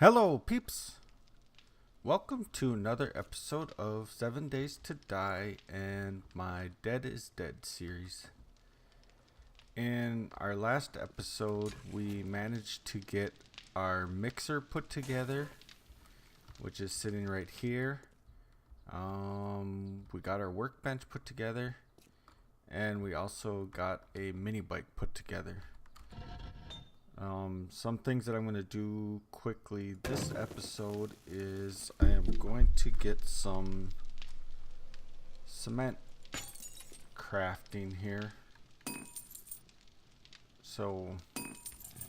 Hello, peeps! Welcome to another episode of 7 Days to Die and my Dead is Dead series. In our last episode, we managed to get our mixer put together, which is sitting right here. We got our workbench put together, and we also got a mini bike put together. Some things that I'm going to do quickly this episode is I am going to get some cement crafting here. So,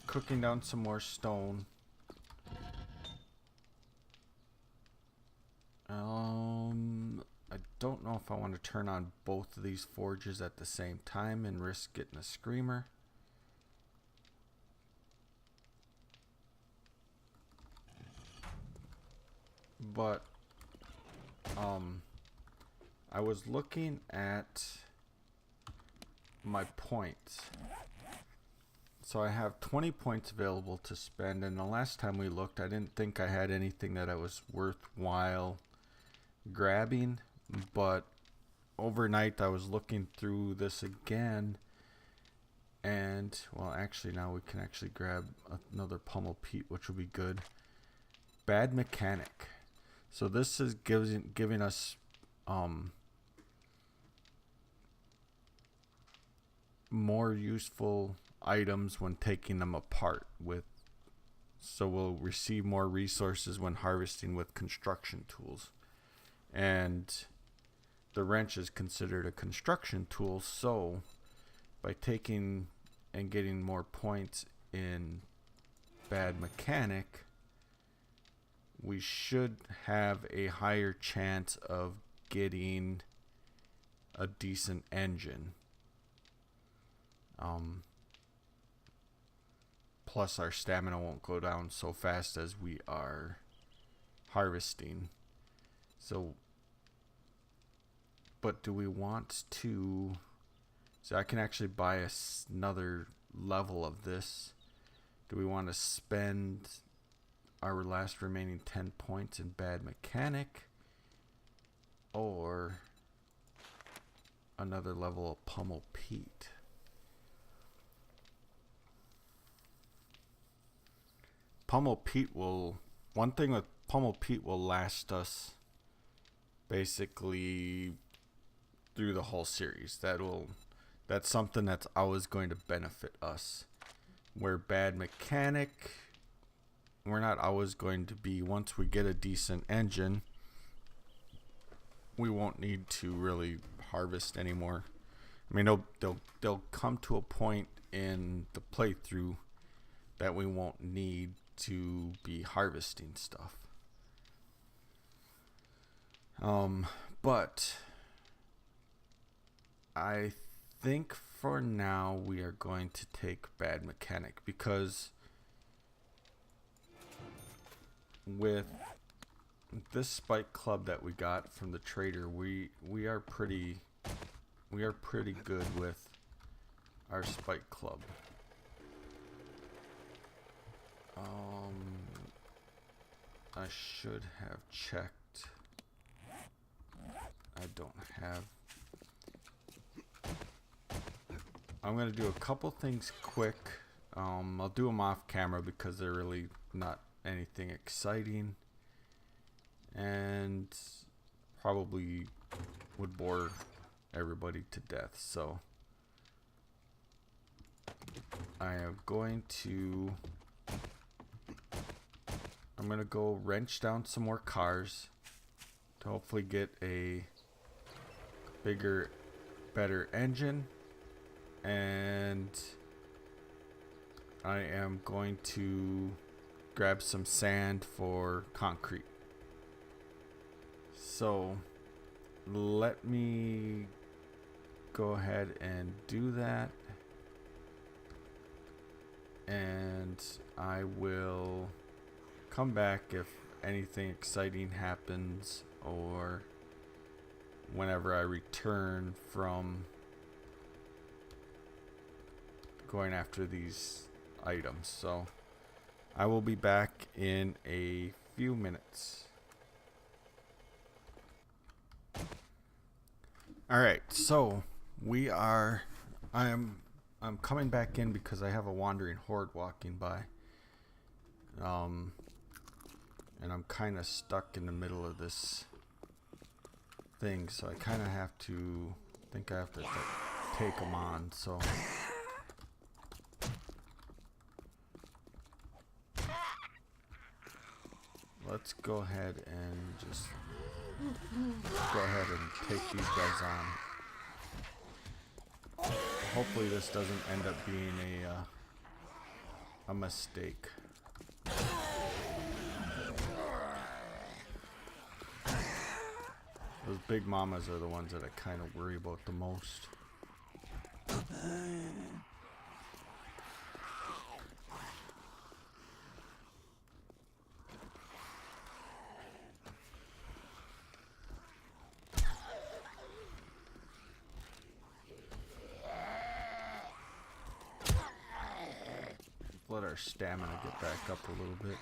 cooking down some more stone. I don't know if I want to turn on both of these forges at the same time and risk getting a screamer. But I was looking at my points. So I have 20 points available to spend, and the last time we looked, I didn't think I had anything that I was worthwhile grabbing, but overnight I was looking through this again, and well, actually now we can actually grab another pummel peat, which will be good. Bad mechanic. So this is giving us more useful items when taking them apart so we'll receive more resources when harvesting with construction tools. And the wrench is considered a construction tool, so by taking and getting more points in bad mechanic, we should have a higher chance of getting a decent engine. Plus our stamina won't go down so fast as we are harvesting. So, but do we want to... So I can actually buy another level of this. Do we want to spend our last remaining 10 points in bad mechanic, or another level of pummel peat? Pummel peat will... One thing with pummel peat will last us basically through the whole series. That's something that's always going to benefit us. Where bad mechanic, we're not always going to be... Once we get a decent engine, we won't need to really harvest anymore. I mean, they'll come to a point in the playthrough that we won't need to be harvesting stuff. But I think for now we are going to take bad mechanic, because with this spike club that we got from the trader, we are pretty good with our spike club. I should have checked. I don't have. I'm gonna do a couple things quick. I'll do them off camera because they're really not anything exciting, and probably would bore everybody to death. So I am going to... I'm gonna go wrench down some more cars to hopefully get a bigger, better engine, and I am going to grab some sand for concrete. So let me go ahead and do that, and I will come back if anything exciting happens, or whenever I return from going after these items. So I will be back in a few minutes. Alright, so I'm coming back in because I have a wandering horde walking by. And I'm kind of stuck in the middle of this thing, so I kind of have to take them on, so let's go ahead and just go ahead and take these guys on. Hopefully this doesn't end up being a mistake. Those big mamas are the ones that I kind of worry about the most. Let our stamina get back up a little bit.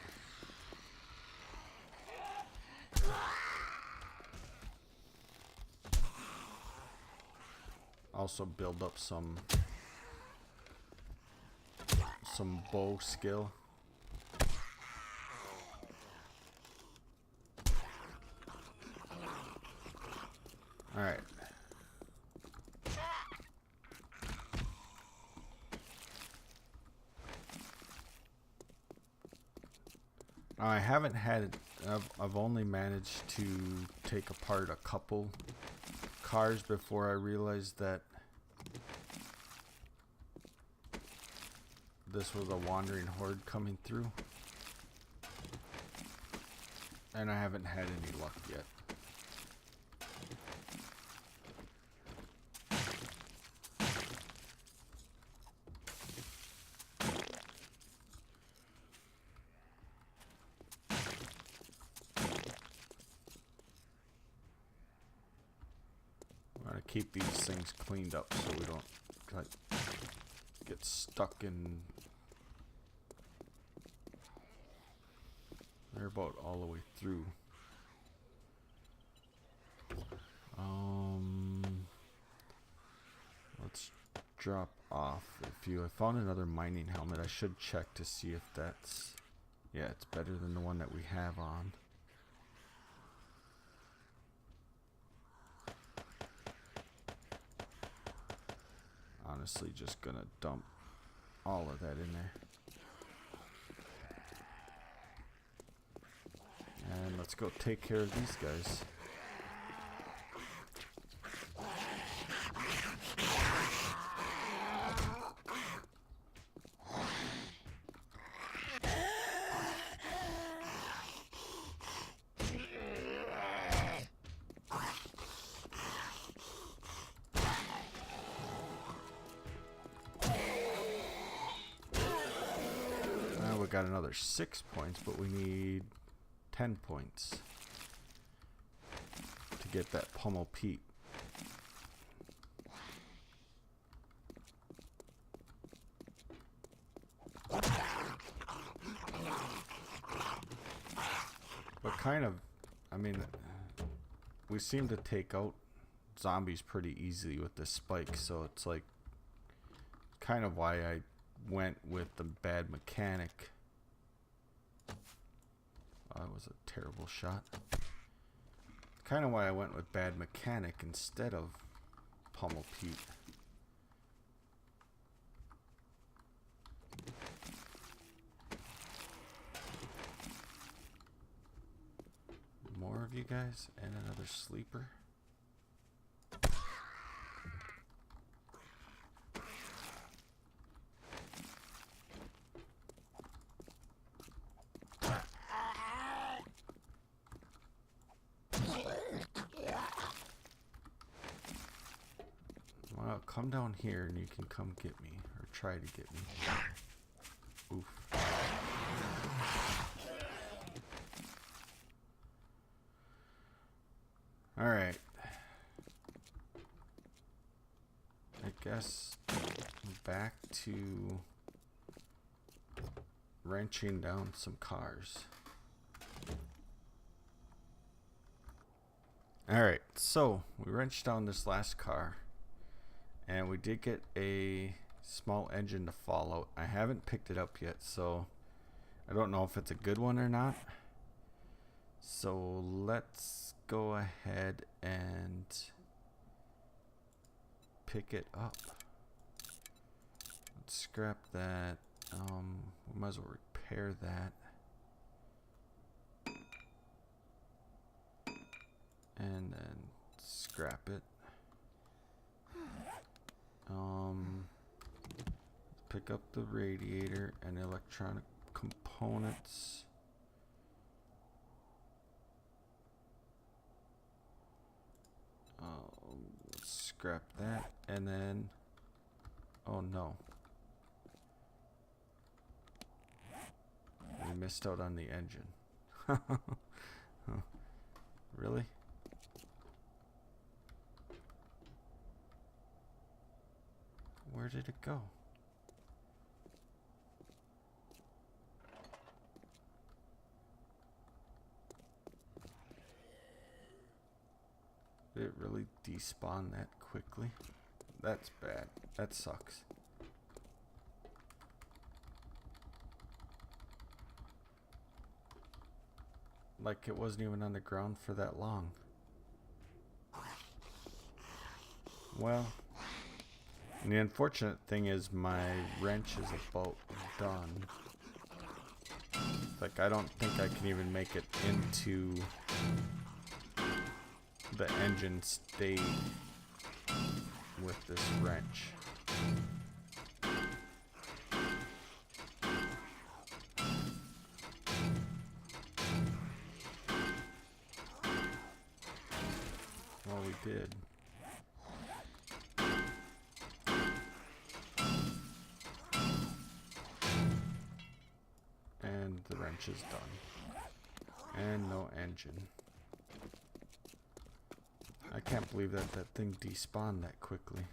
Also build up some bow skill. All right. I haven't had. I've only managed to take apart a couple cars before I realized that this was a wandering horde coming through, and I haven't had any luck yet. Keep these things cleaned up so we don't like get stuck in. They're about all the way through. Let's drop off a few. I found another mining helmet. I should check to see if that's, yeah, it's better than the one that we have on. Honestly, just gonna dump all of that in there. And let's go take care of these guys. Got another 6 points, but we need 10 points to get that pummel Pete. But kind of, I mean, we seem to take out zombies pretty easily with this spike, so it's like kind of why I went with the bad mechanic. That was a terrible shot. Kind of why I went with bad mechanic instead of pummel Pete. More of you guys and another sleeper. Come down here and you can come get me, or try to get me. Oof. Alright. I guess back to wrenching down some cars. Alright, so we wrenched down this last car, and we did get a small engine to follow. I haven't picked it up yet, so I don't know if it's a good one or not. So let's go ahead and pick it up. Let's scrap that. We might as well repair that. And then scrap it. Pick up the radiator and electronic components. Let's scrap that, and then, oh no, we missed out on the engine. Really? Where did it go? Did it really despawn that quickly? That's bad. That sucks. Like it wasn't even on the ground for that long. Well, and the unfortunate thing is my wrench is about done. Like, I don't think I can even make it into the engine state with this wrench. Well, we did. And the wrench is done. And no engine. I can't believe that that thing despawned that quickly.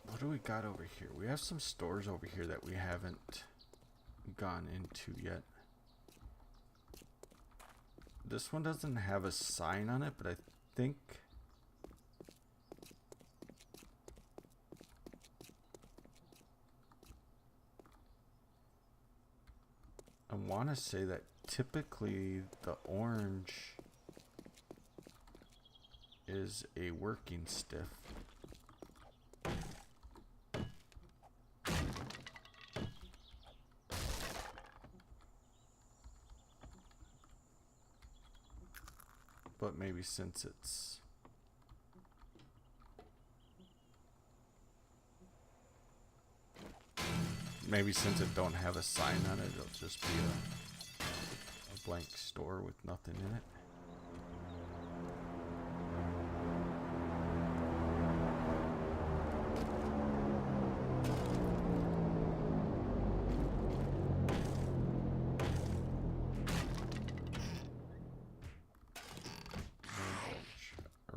What do we got over here? We have some stores over here that we haven't gone into yet. This one doesn't have a sign on it, but I think I want to say that typically the orange is a working stiff. But maybe since it's it don't have a sign on it, it'll just be a blank store with nothing in it.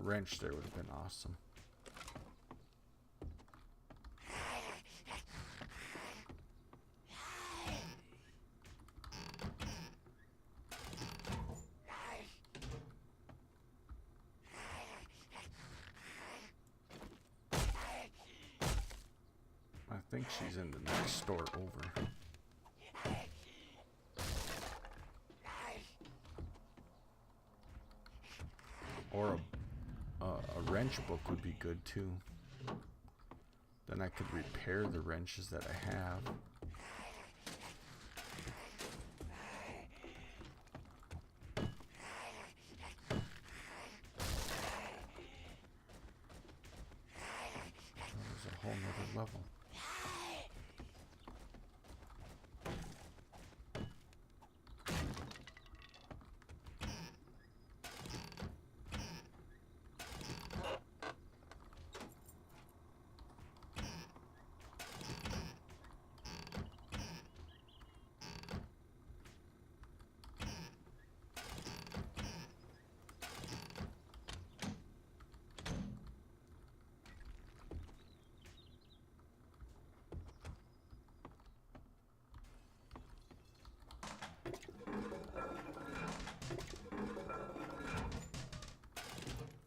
Wrench there would have been awesome. I think she's in the next store over. Or a wrench book would be good too. Then I could repair the wrenches that I have. There's a whole nother level.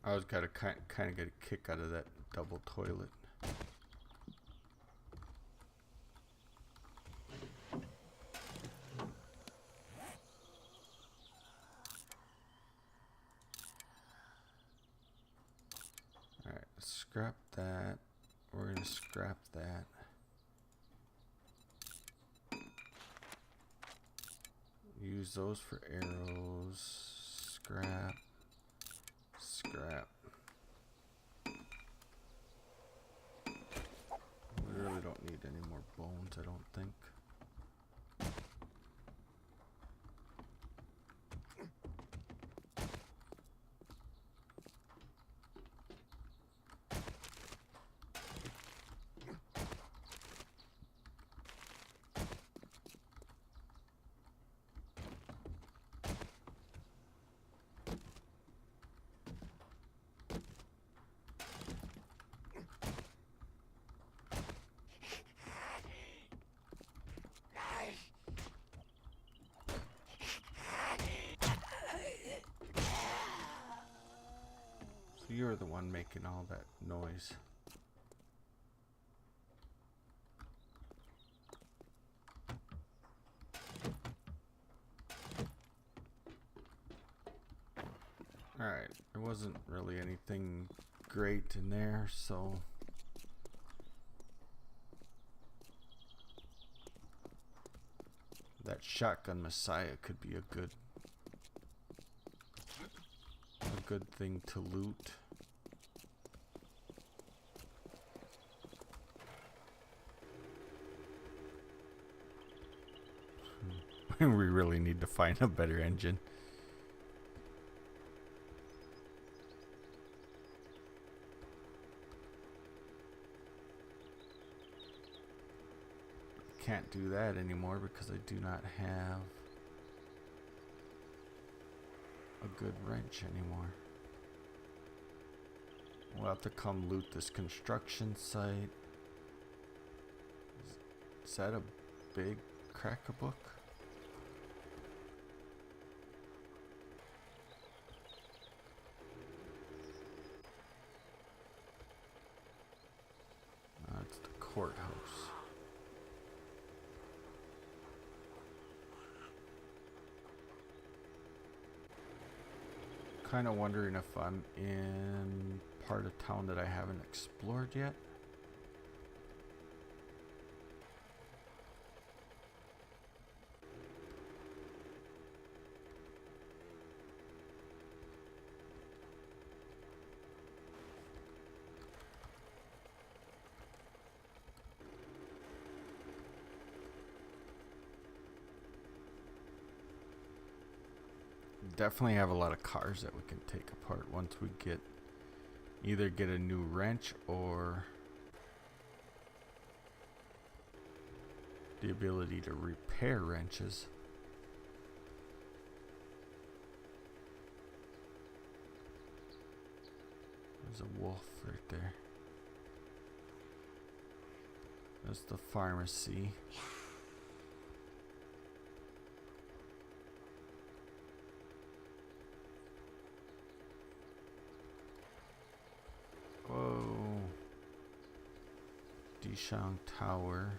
I was gotta kind of get a kick out of that double toilet. Alright, scrap that. We're gonna scrap that. Use those for arrows. Scrap. Scrap. We really don't need any more bones, I don't think. So you're the one making all that noise. Alright, there wasn't really anything great in there, so that shotgun Messiah could be a good thing to loot. We really need to find a better engine. Can't do that anymore because I do not have a good wrench anymore. We'll have to come loot this construction site. Is that a big crack-a-book? It's the courthouse. Kind of wondering if I'm in part of town that I haven't explored yet. Definitely have a lot of cars that we can take apart once we either get a new wrench or the ability to repair wrenches. There's a wolf right there. There's the pharmacy. Whoa. Dishang Tower.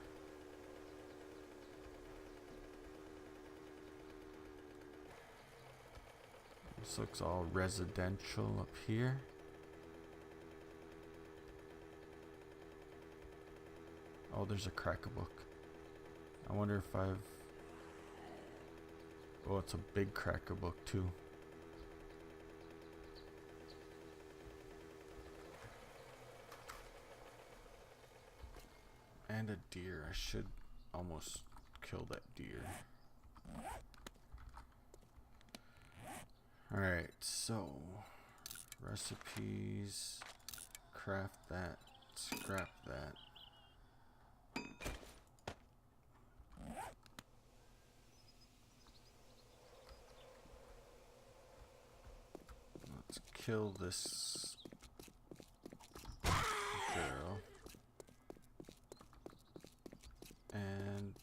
This looks all residential up here. Oh, there's a crack-a-book. I wonder if I've... Oh, it's a big crack-a-book too. And a deer. I should almost kill that deer. Alright, so recipes, craft that, scrap that. Let's kill this girl. And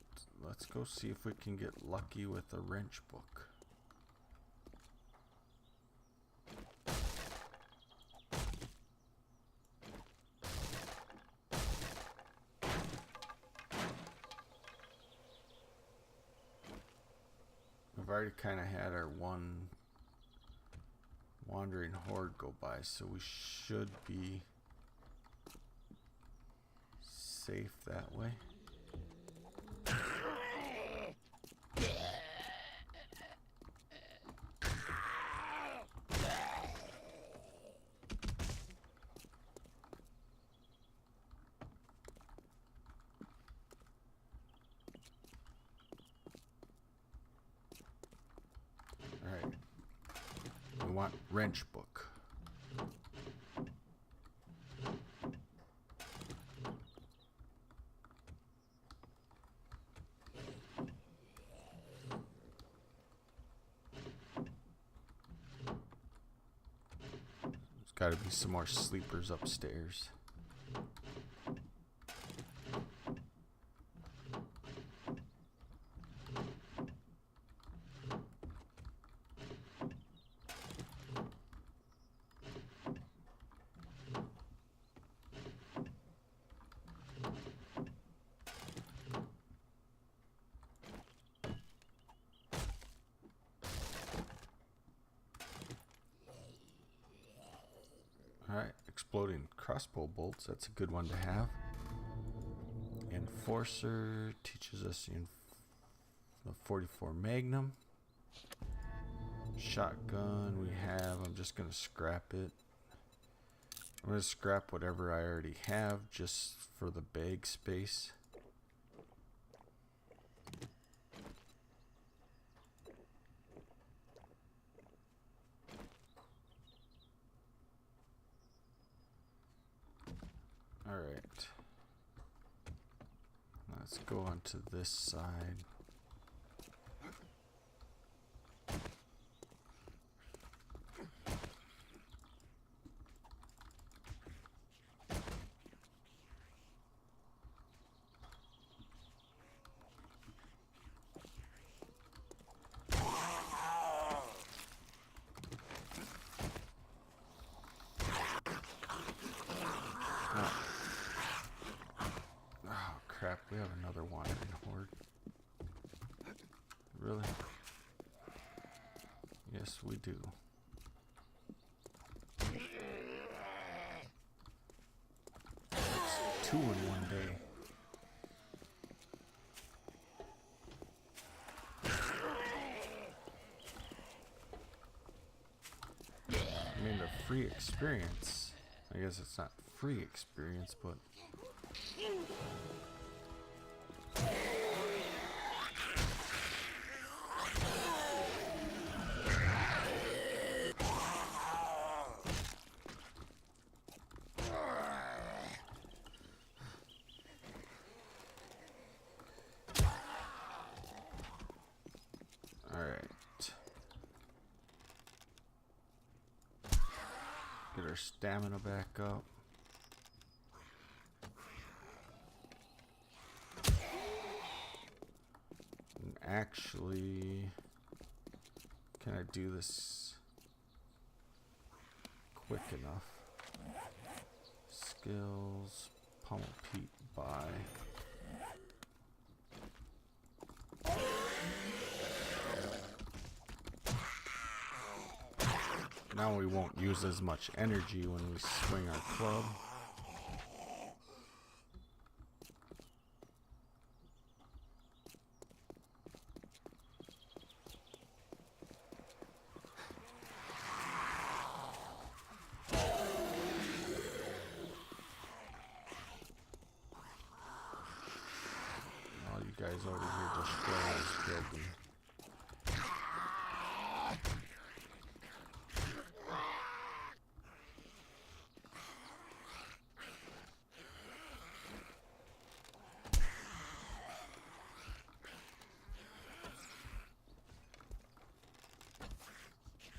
let's go see if we can get lucky with a wrench book. already kind of had our one wandering horde go by, so we should be safe that way. Alright. We want wrench book. There's got to be some more sleepers upstairs. Alright, exploding crossbow bolts, that's a good one to have. Enforcer teaches us the 44 Magnum. Shotgun we have, I'm just going to scrap it. I'm going to scrap whatever I already have just for the bag space. Alright, let's go on to this side. Crap, we have another wandering horde. Really? Yes, we do. That's 2 in one day. I mean, the free experience. I guess it's not free experience, but get our stamina back up. And actually, can I do this quick enough? Skills, pummel Pete, buy. Now we won't use as much energy when we swing our club. All you guys over here destroying this building.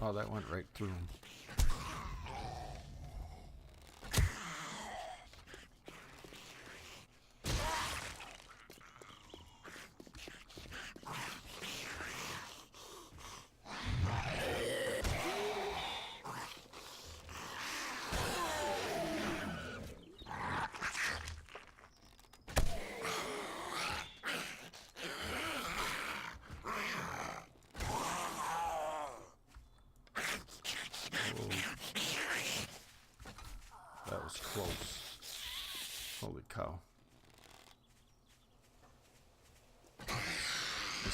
Oh, that went right through him.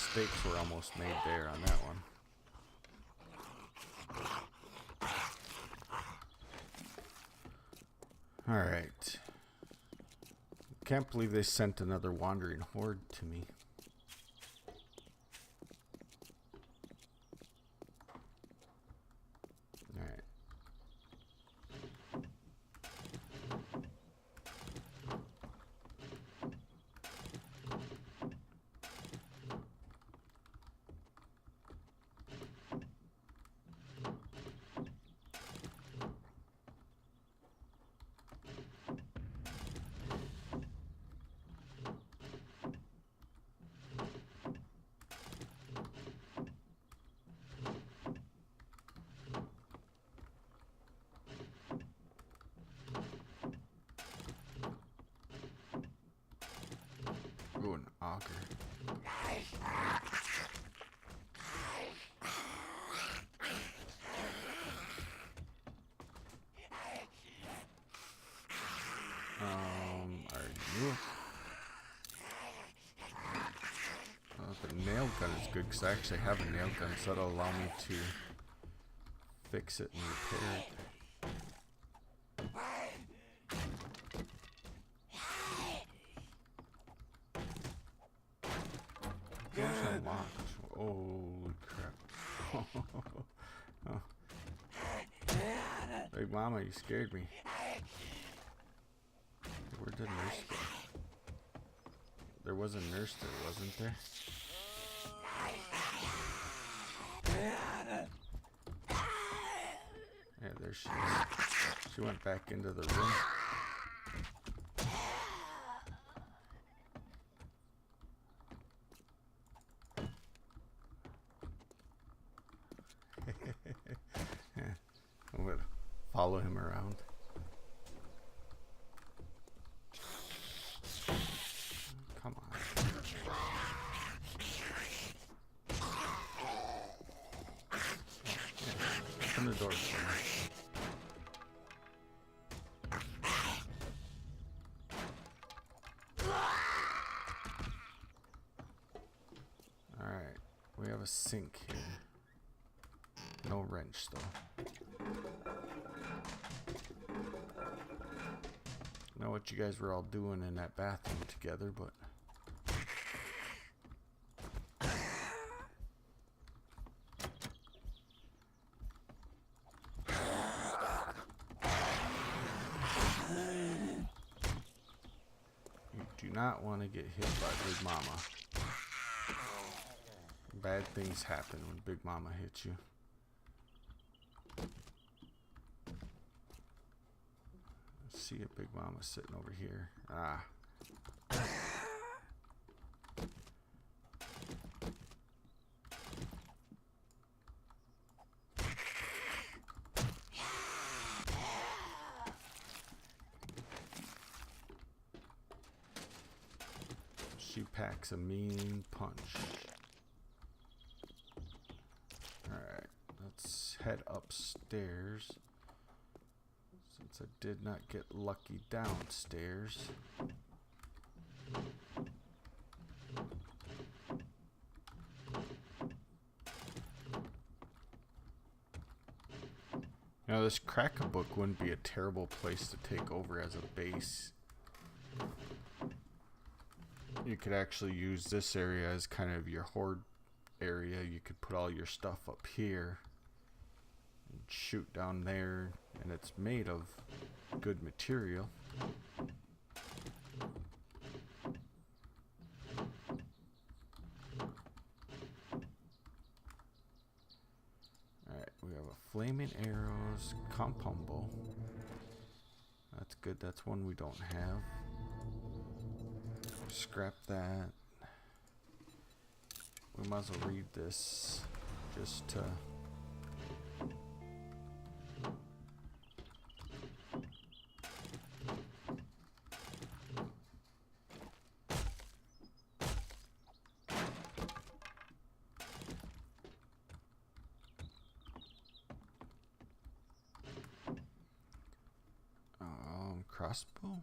mistakes were almost made there on that one. Alright. Can't believe they sent another wandering horde to me. Alright. Ooh, an auger. I already knew it. The nail gun is good because I actually have a nail gun, so that'll allow me to fix it and repair it. Holy crap. Oh. Big Mama, you scared me. Where did Nurse go? There was a nurse there, wasn't there? Yeah, there she is. She went back into the room. Yeah, I'm gonna follow him around. Come on. Yeah, open the door for me. Alright, we have a sink here. No wrench though. I know what you guys were all doing in that bathroom together, but you do not want to get hit by Big Mama. Bad things happen when Big Mama hits you. See a Big Mama sitting over here. Ah. She packs a mean punch. Alright, let's head upstairs. Since I did not get lucky downstairs. You know, this crack-a-book wouldn't be a terrible place to take over as a base. You could actually use this area as kind of your horde area. You could put all your stuff up here and shoot down there, and it's made of good material. Alright, we have a flaming arrows, compound bow. That's good, that's one we don't have. Scrap that. We might as well read this just to crossbow.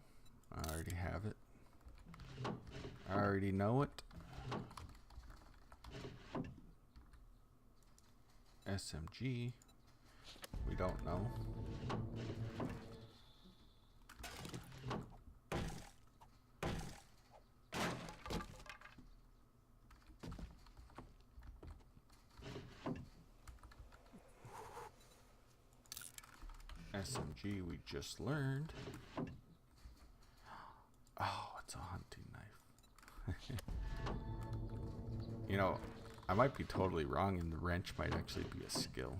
I already have it. I already know it. SMG. We don't know. SMG we just learned. Oh, it's a hunting knife. You know, I might be totally wrong and the wrench might actually be a skill.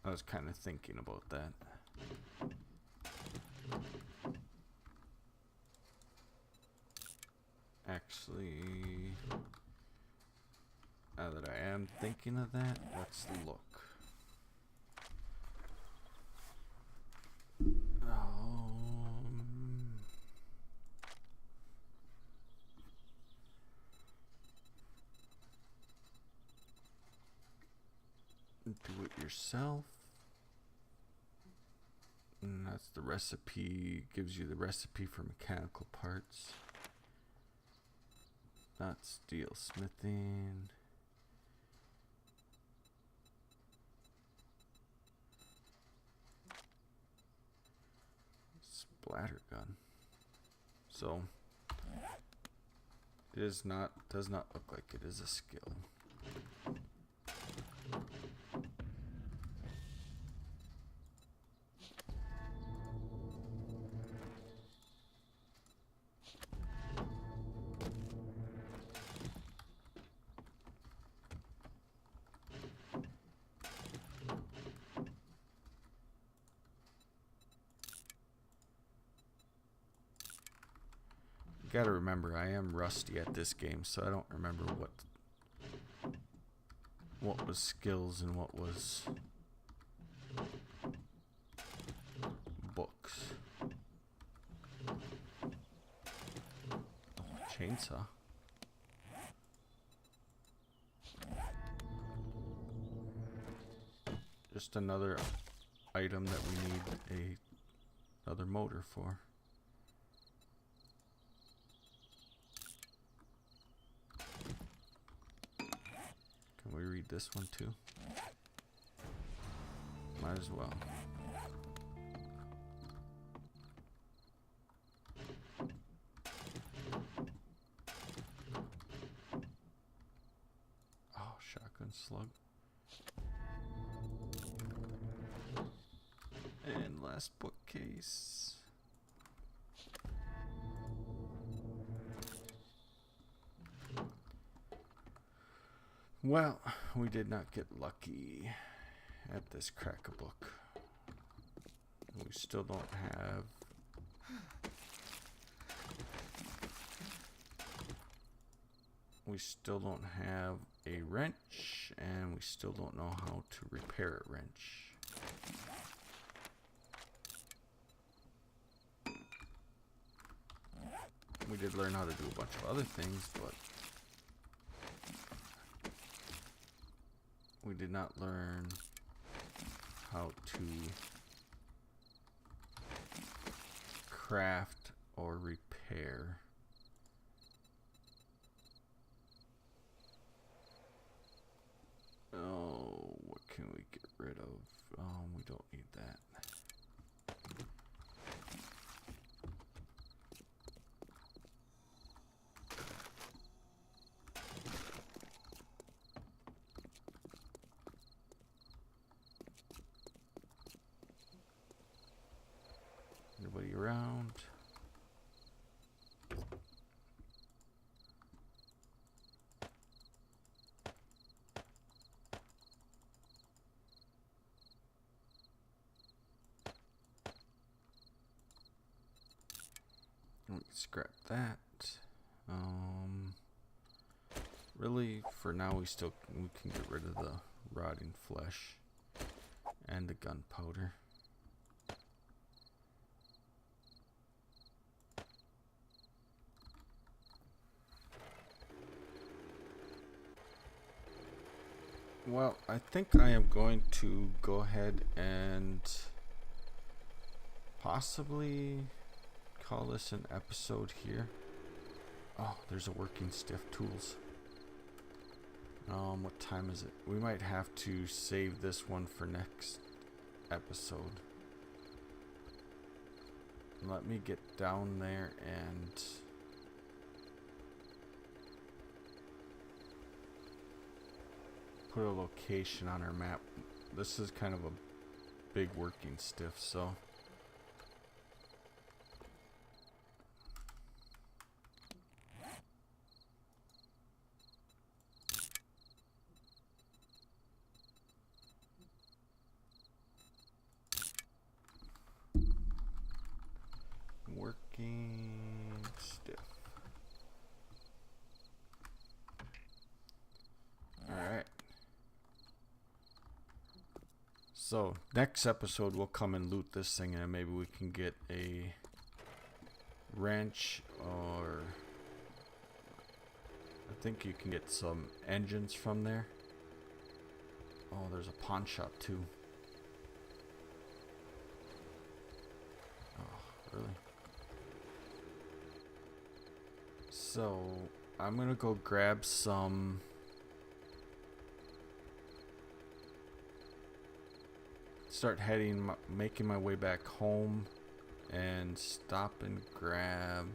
I was kind of thinking about that. Actually, now that I am thinking of that, let's look. Do it yourself. And that's the recipe, gives you the recipe for mechanical parts. Not steel smithing. Splatter gun. So it is not, does not look like it is a skill. Gotta remember, I am rusty at this game, so I don't remember what was skills and what was books. Oh, chainsaw. Just another item that we need another motor for. Can we read this one too? Might as well. Oh, shotgun slug. And last bookcase. Well, we did not get lucky at this crack-a-book. We still don't have... We still don't have a wrench, and we still don't know how to repair a wrench. We did learn how to do a bunch of other things, but we did not learn how to craft or repair. Oh, what can we get rid of? We don't need that. Anybody around? We can scrap that. Really, for now, we can get rid of the rotting flesh and the gunpowder. Well, I think I am going to go ahead and possibly call this an episode here. Oh, there's a working stiff tools. What time is it? We might have to save this one for next episode. Let me get down there and put a location on our map. This is kind of a big working stiff, so working stiff. Alright. So, next episode we'll come and loot this thing and maybe we can get a wrench, or I think you can get some engines from there. Oh, there's a pawn shop too. Oh, really? So, I'm gonna go grab some start heading, making my way back home, and stop and grab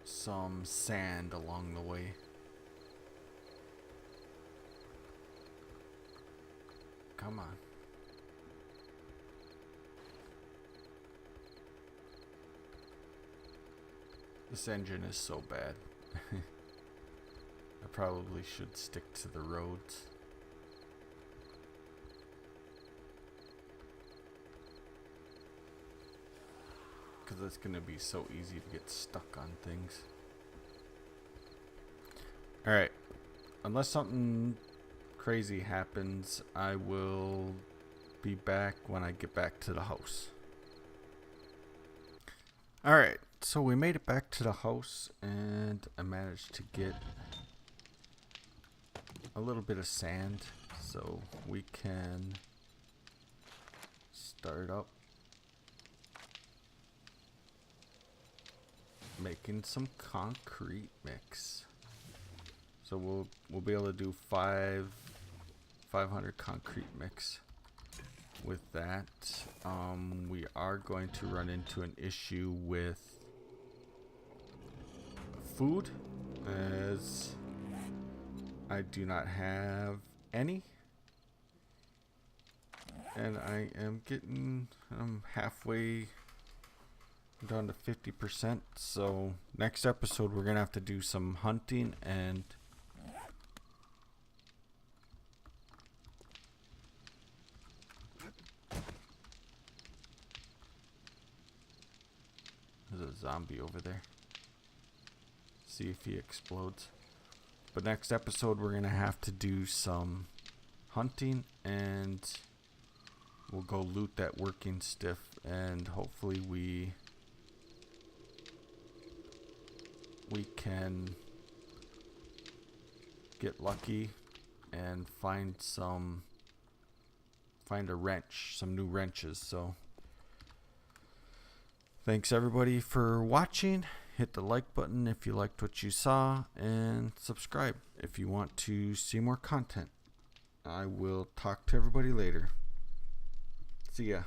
some sand along the way. Come on. This engine is so bad. I probably should stick to the roads. Because it's going to be so easy to get stuck on things. Alright. Unless something crazy happens, I will be back when I get back to the house. Alright. So we made it back to the house and I managed to get a little bit of sand so we can start up making some concrete mix. So we'll be able to do 500 concrete mix with that. We are going to run into an issue with food, as I do not have any, and I am getting halfway down to 50%. So next episode we're gonna have to do some hunting and there's a zombie over there. See if he explodes. But next episode we're gonna have to do some hunting and we'll go loot that working stiff, and hopefully we can get lucky and find a wrench, some new wrenches. So thanks everybody for watching. Hit the like button if you liked what you saw, and subscribe if you want to see more content. I will talk to everybody later. See ya.